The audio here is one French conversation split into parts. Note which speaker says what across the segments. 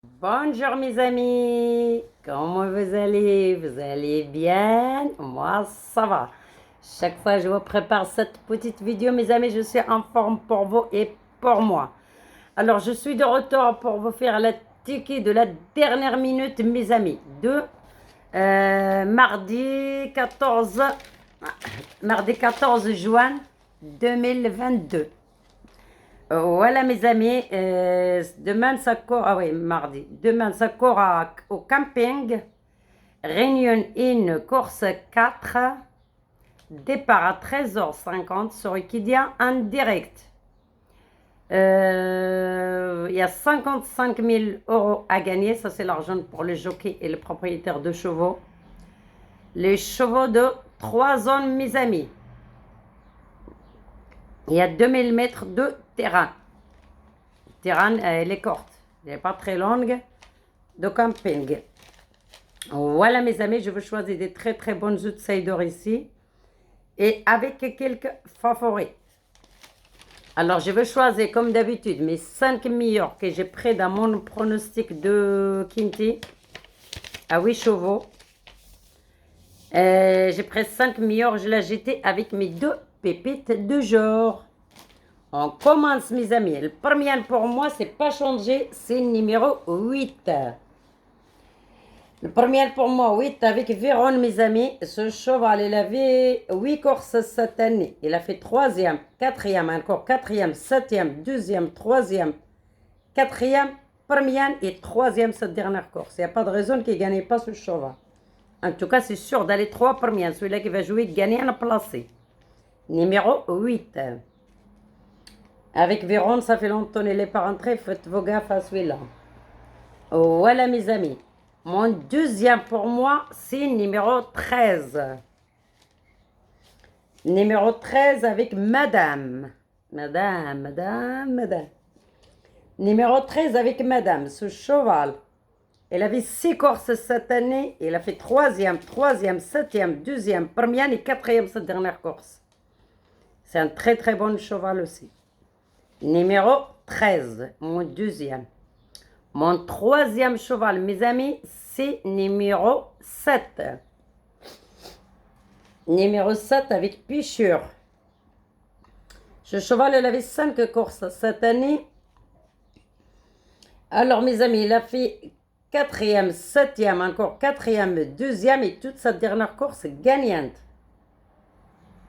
Speaker 1: Bonjour mes amis, comment vous allez? Vous allez bien? Moi ça va. Chaque fois je vous prépare cette petite vidéo mes amis, je suis en forme pour vous et pour moi. Alors je suis de retour pour vous faire la ticket de la dernière minute mes amis de mardi 14, mardi 14 juin 2022. Voilà mes amis, demain ça court, ah oui, mardi, demain ça court au camping, Réunion Inn, course 4, départ à 13h50 sur Wikidia en direct. Il y a 55 000 euros à gagner, ça c'est l'argent pour le jockey et le propriétaire de chevaux. Les chevaux de 3 zones mes amis. Il y a 2000 mètres de terrain. Terrain, elle est courte, elle n'est pas très longue, de camping. Voilà mes amis, je veux choisir des très très bonnes outsiders ici et avec quelques favoris. Alors je vais choisir comme d'habitude mes 5 meilleurs que j'ai pris dans mon pronostic de Kinty à 8 chevaux. J'ai pris 5 meilleurs, je l'ai jeté avec mes 2 pépites de jour. On commence mes amis. Le premier pour moi, c'est pas changé, c'est le numéro 8. Le premier pour moi, 8 avec Véron mes amis. Ce cheval, il avait 8 courses cette année. Il a fait 3e, 4e, encore 4e, 7e, 2e, 3e, 4e, 1e et 3e cette dernière course. Il n'y a pas de raison qu'il ne gagne pas ce cheval. En tout cas, c'est sûr d'aller 3 premiers. Celui-là qui va jouer, gagner à placer. Numéro 8. Avec Véron, ça fait longtemps qu'il n'est pas rentré. Faites vos gaffes à celui-là. Voilà mes amis. Mon deuxième pour moi, c'est numéro 13. Numéro 13 avec Madame. Madame. Numéro 13 avec Madame. Ce cheval, elle avait 6 courses cette année. Elle a fait 3e, 7e, 2e, 1e et 4e cette dernière course. C'est un très très bon cheval aussi. Numéro 13, mon deuxième. Mon troisième cheval, mes amis, c'est numéro 7. Numéro 7 avec Pichure. Ce cheval, il avait 5 courses cette année. Alors, mes amis, il a fait 4e, 7e, encore 4e, 2e et toute sa dernière course gagnante.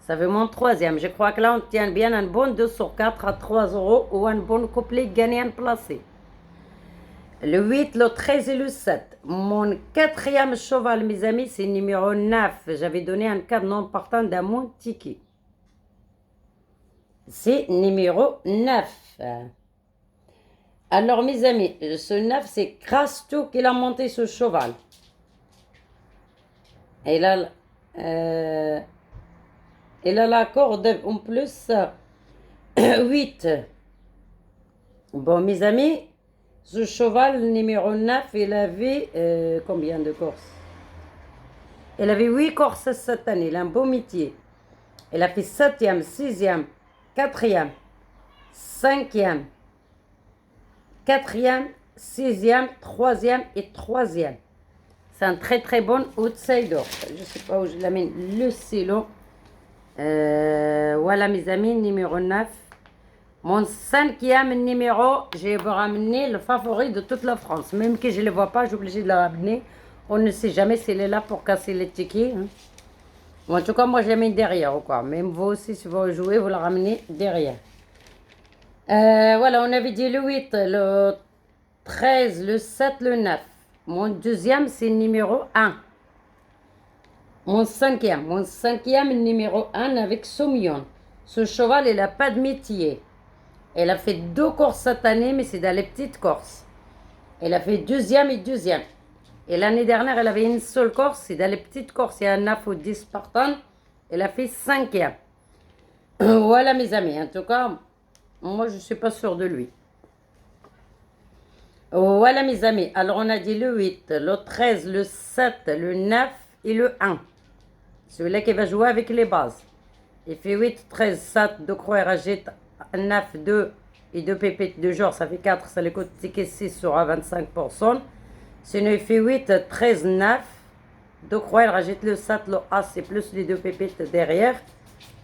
Speaker 1: Ça fait mon troisième. Je crois que là, on tient bien un bon 2 sur 4 à 3 euros ou un bon couplet gagnant placé. Le 8, le 13 et le 7. Mon quatrième cheval, mes amis, c'est numéro 9. J'avais donné un cadre non partant dans mon ticket. C'est numéro 9. Alors, mes amis, ce 9, c'est Crasto qui a monté ce cheval. Et là, la corde en plus 8. Bon, mes amis, ce cheval numéro 9, il avait combien de courses? Il avait 8 courses cette année, il a un beau métier. Il a fait 7e, 6e, 4e, 5e, 4e, 6e, 3e et 3e. C'est un très très bon outsider. Je ne sais pas où je l'amène, le silo. Voilà mes amis, numéro 9. Mon 5e numéro, je vais vous ramener le favori de toute la France. Même que je ne le vois pas, je suis obligée de le ramener. On ne sait jamais s'il est là pour casser les tickets. Hein. Bon, en tout cas, moi je l'amène derrière. Quoi. Même vous aussi, si vous jouez, vous le ramenez derrière. Voilà, on avait dit le 8, le 13, le 7, le 9. Mon deuxième, c'est le numéro 1. Mon cinquième numéro 1 avec Soumillon. Ce cheval, il n'a pas de métier. Elle a fait 2 courses cette année, mais c'est dans les petites courses. Elle a fait 2e et 2e. Et l'année dernière, elle avait une seule course, c'est dans les petites courses. Il y a 9 ou 10 partants. Elle a fait 5e. Voilà mes amis, en tout cas, moi je ne suis pas sûre de lui. Voilà mes amis, alors on a dit le 8, le 13, le 7, le 9 et le 1. Celui-là qui va jouer avec les bases. Il fait 8, 13, 7, 2 croix, rajette 9, 2, et 2 pépites de genre, ça fait 4, ça les coûte ticket 6 sur à 25%. Sinon, il fait 8, 13, 9. Donc, il rajoute le 7, le As et plus les 2 pépites derrière.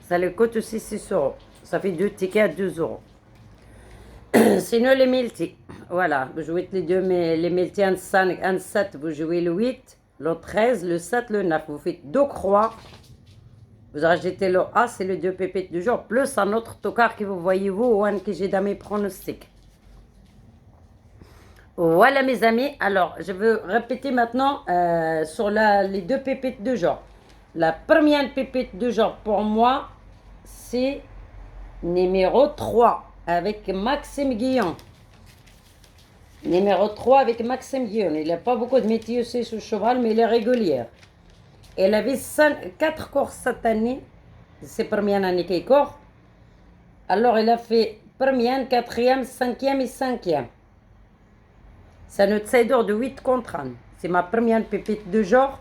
Speaker 1: Ça lui coûte aussi 6 euros. Ça fait 2 tickets à 2 euros. Sinon, les multi. Voilà, vous jouez les deux, mais les multi, un 5, un 7, vous jouez le 8, le 13, le 7, le 9. Vous faites 2 croix. Vous rajoutez le As et les 2 pépites du jour, plus un autre tocard que vous voyez vous, ou un que j'ai dans mes pronostics. Voilà mes amis, alors je vais répéter maintenant sur les 2 pépites de genre. La première pépite de genre pour moi, c'est numéro 3 avec Maxime Guillon. Numéro 3 avec Maxime Guillon. Il n'a pas beaucoup de métiers aussi sur le cheval, mais il est régulier. Elle avait 4 courses cette année. C'est la première année qu'il court. Alors, il a fait première, quatrième, cinquième et cinquième. C'est un outsider de 8 contre 1. C'est ma première pépite de genre.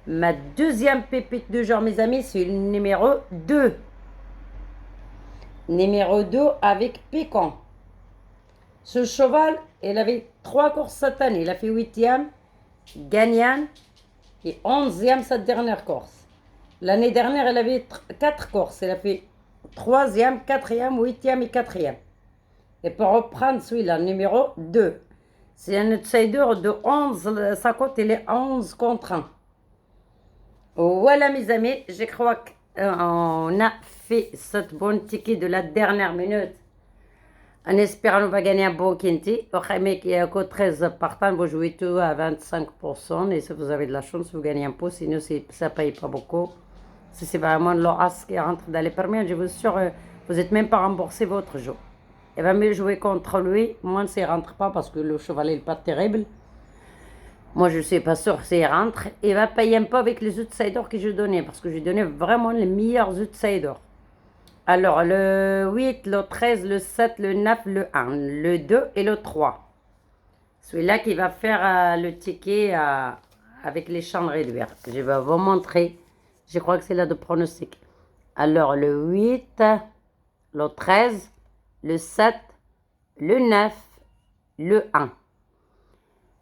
Speaker 1: Ma deuxième pépite de genre, mes amis, c'est le numéro 2. Numéro 2 avec Pécan. Ce cheval, il avait 3 courses cette année. Il a fait 8e, gagnant et 11e cette dernière course. L'année dernière, il avait 4 courses. Il a fait 3e, 4e, 8e et 4e. Et pour reprendre celui-là, numéro 2. C'est un outsider de 11. Sa cote, il est 11 contre 1. Voilà mes amis, je crois qu'on a fait cette bonne ticket de la dernière minute. En espérant qu'on va gagner un bon quintet. Au Jaime qui est à côté 13 partants, vous jouez tout à 25%. Et si vous avez de la chance, vous gagnez un peu. Sinon, ça ne paye pas beaucoup. Si c'est vraiment l'As qui rentre dans les premiers, je vous assure, vous n'êtes même pas remboursé votre jeu. Il va mieux jouer contre lui. Moi, ça ne rentre pas parce que le chevalet n'est pas terrible. Moi, je ne suis pas sûre s'il rentre. Il va payer un peu avec les outsiders que je donnais. Parce que je donnais vraiment les meilleurs outsiders. Alors, le 8, le 13, le 7, le 9, le 1, le 2 et le 3. Celui-là qui va faire le ticket avec les chambres réduites. Je vais vous montrer. Je crois que c'est là de pronostic. Alors, le 8, le 13, le 7, le 9, le 1.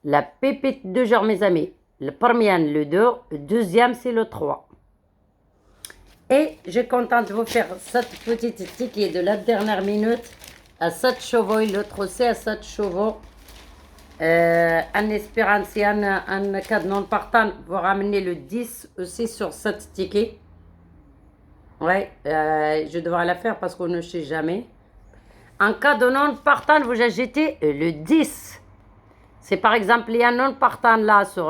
Speaker 1: La pépite de genre, mes amis. Le premier, le 2. Le deuxième, c'est le 3. Et je suis contente de vous faire cette petite ticket de la dernière minute à 7 chevaux et l'autre aussi à 7 chevaux. En espérant, si un cas de non partant, vous ramenez le 10 aussi sur cette ticket. Oui, je devrais la faire parce qu'on ne sait jamais. En cas de non partant, vous ajoutez le 10. C'est par exemple, il y a un non partant là sur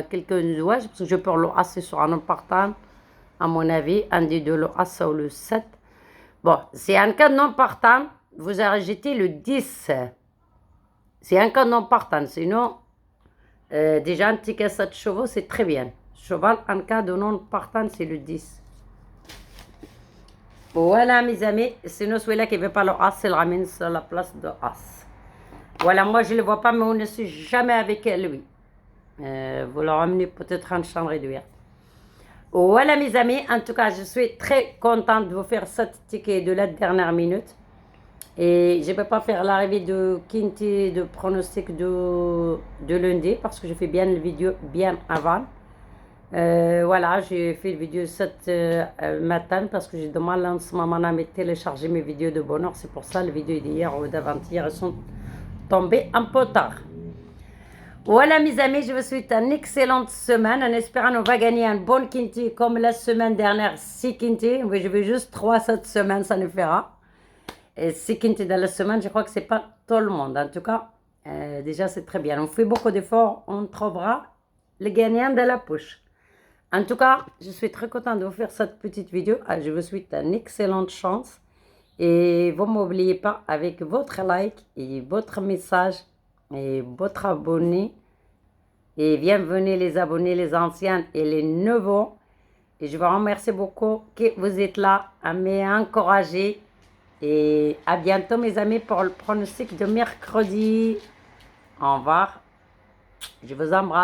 Speaker 1: quelques nuages, parce que je peux le assez sur un non partant. À mon avis, un des deux, le As ou le 7. Bon, c'est un cas non partant, vous ajoutez le 10. C'est un cas non partant, sinon, déjà un ticket à 7 chevaux, c'est très bien. Cheval, en cas de non partant, c'est le 10. Voilà, mes amis. Sinon, celui-là qui ne veut pas le As, il ramène sur la place de As. Voilà, moi, je ne le vois pas, mais on ne sait jamais avec lui. Vous le ramenez peut-être en chambre réduite. Voilà mes amis, en tout cas je suis très contente de vous faire cette ticket de la dernière minute. Et je ne peux pas faire l'arrivée de quintet de pronostic de lundi parce que je fais bien la vidéo bien avant. Voilà, j'ai fait la vidéo cette matin parce que j'ai demandé en ce moment à me télécharger mes vidéos de bonheur. C'est pour ça les vidéos d'hier ou d'avant-hier sont tombées un peu tard. Voilà mes amis, je vous souhaite une excellente semaine en espérant qu'on va gagner un bon quintet comme la semaine dernière, 6 quintets. Oui, je veux juste 3 cette semaine, ça nous fera. Et 6 quintets dans la semaine, je crois que ce n'est pas tout le monde. En tout cas, déjà c'est très bien. On fait beaucoup d'efforts, on trouvera les gagnants de la poche. En tout cas, je suis très contente de vous faire cette petite vidéo. Je vous souhaite une excellente chance. Et vous ne m'oubliez pas avec votre like et votre message et votre abonné. Et bienvenue les abonnés, les anciens et les nouveaux. Et je vous remercie beaucoup que vous êtes là à m'encourager. Et à bientôt mes amis pour le pronostic de mercredi. Au revoir. Je vous embrasse.